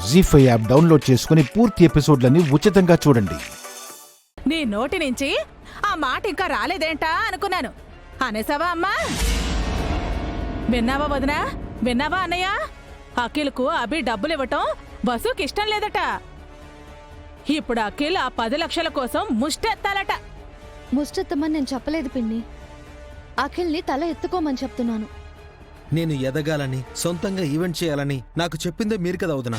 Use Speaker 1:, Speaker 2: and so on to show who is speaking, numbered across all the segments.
Speaker 1: జీ5 app download చేసుకుని పూర్తి ఎపిసోడ్లని ఉచితంగా చూడండి.
Speaker 2: నీ నోటి నుంచి ఆ మాట ఇంకా రాలేదేంటా అనుకున్నాను. అనేసావా అమ్మా? విన్నావా వదినా? విన్నావా అన్నయ్య? అఖిల్కు అభి డబ్బులివ్వటం వసుకి ఇష్టం లేదట. ఇప్పుడు అఖిల్ ఆ 10 లక్షల కోసం ముష్టెత్తాలట.
Speaker 3: ముష్టెత్తమని నేను చెప్పలేదు పిన్ని. అఖిల్ని తల ఎత్తుకోమని చెప్తున్నాను.
Speaker 4: నేను ఎదగాలని, సొంతంగా ఈవెంట్ చేయాలని నాకు చెప్పిందే మీరు కదా వదినా.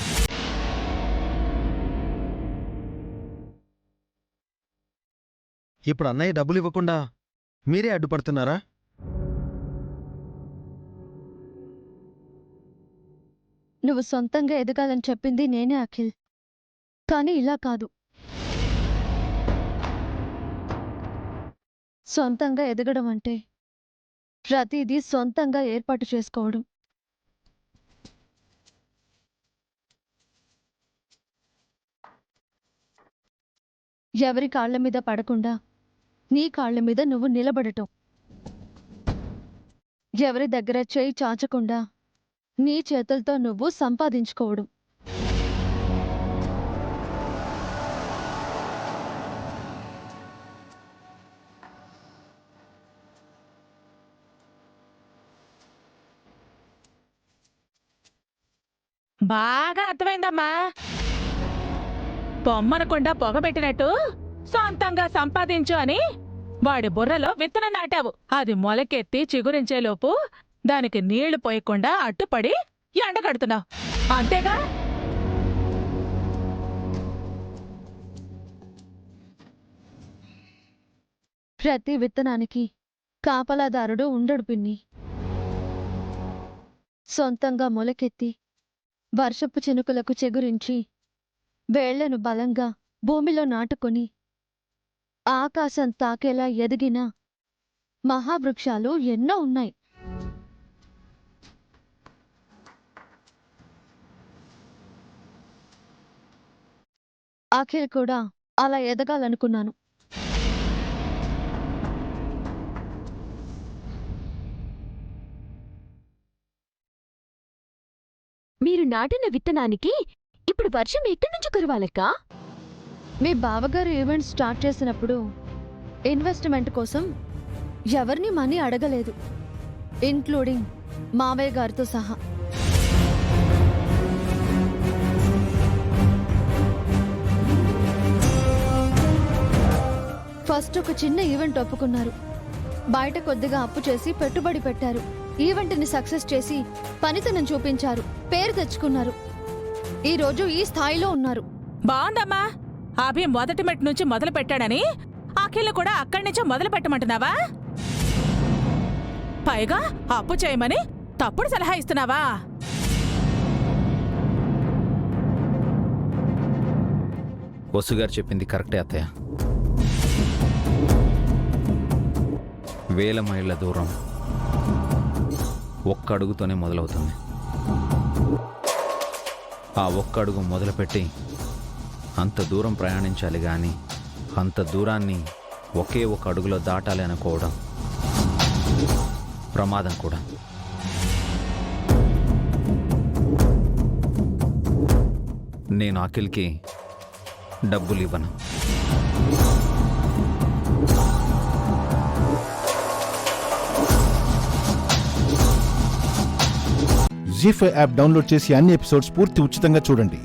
Speaker 4: ఇప్పుడు అన్నయ్య డబ్బులు ఇవ్వకుండా మీరే అడ్డుపడుతున్నారా?
Speaker 3: నువ్వు సొంతంగా ఎదగాలని చెప్పింది నేనే అఖిల్, కానీ ఇలా కాదు. సొంతంగా ఎదగడం అంటే ప్రతిదీ సొంతంగా ఏర్పాటు చేసుకోవడం. ఎవరి కాళ్ల మీద పడకుండా నీ కాళ్ల మీద నువ్వు నిలబడటం. ఎవరి దగ్గర చేయి చాచకుండా నీ చేతులతో నువ్వు సంపాదించుకోవడం.
Speaker 2: బాగా అర్థమైందమ్మా. పొమ్మనకుండా పొగబెట్టినట్టు సొంతంగా సంపాదించు అని వాడి బుర్రలో విత్తనం నాటావు. అది మొలకెత్తి చిగురించేలోపు దానికి నీళ్లు పోయకుండా అట్టుపడి ఎండగడుతున్నావు, అంతేగా?
Speaker 3: ప్రతి విత్తనానికి కాపలాదారుడు ఉండడు పిన్ని. సొంతంగా మొలకెత్తి వర్షపు చినుకులకు చెగురించి వేళ్లను బలంగా భూమిలో నాటుకొని ఆకాశం తాకేలా ఎదిగిన మహావృక్షాలు ఎన్నో ఉన్నాయి. అఖిల్ కూడా అలా ఎదగాలనుకున్నాను.
Speaker 5: మీరు నాటిన విత్తనానికి ఇప్పుడు వర్షం ఎక్కడి నుంచి కురవాలక్క?
Speaker 3: మీ బావగారు ఈవెంట్ స్టార్ట్ చేసినప్పుడు ఇన్వెస్ట్మెంట్ కోసం ఎవరిని మనీ అడగలేదు, ఇన్క్లూడింగ్ మావయ్య గారితో సహా. ఫస్ట్ ఒక చిన్న ఈవెంట్ ఒప్పుకున్నారు. బయట కొద్దిగా అప్పు చేసి పెట్టుబడి పెట్టారు. ఈవెంట్ని సక్సెస్ చేసి పనితనం చూపించారు, పేరు తెచ్చుకున్నారు. ఈరోజు ఈ స్థాయిలో ఉన్నారు.
Speaker 2: బాగుందమ్మా. అభి మొదటి మెట్టు నుంచి మొదలు పెట్టాడని అఖిల్ కూడా అక్కడి నుంచే మొదలు పెట్టమంటున్నావా? పైగా అప్పు చేయమని తప్పుడు సలహా ఇస్తున్నావా?
Speaker 6: వసుగారు చెప్పింది కరెక్టే అత్తయ్య. వేల మైళ్ళ దూరం ఒక్క అడుగుతోనే మొదలవుతుంది. ఆ ఒక్క అడుగు మొదలుపెట్టి అంత దూరం ప్రయాణించాలి, కానీ అంత దూరాన్ని ఒకే ఒక అడుగులో దాటాలి అనుకోవడం ప్రమాదం కూడా. నేను అఖిల్కి డబ్బులు ఇవ్వను.
Speaker 1: జీ5 యాప్ డౌన్లోడ్ చేసి అన్ని ఎపిసోడ్స్ పూర్తి ఉచితంగా చూడండి.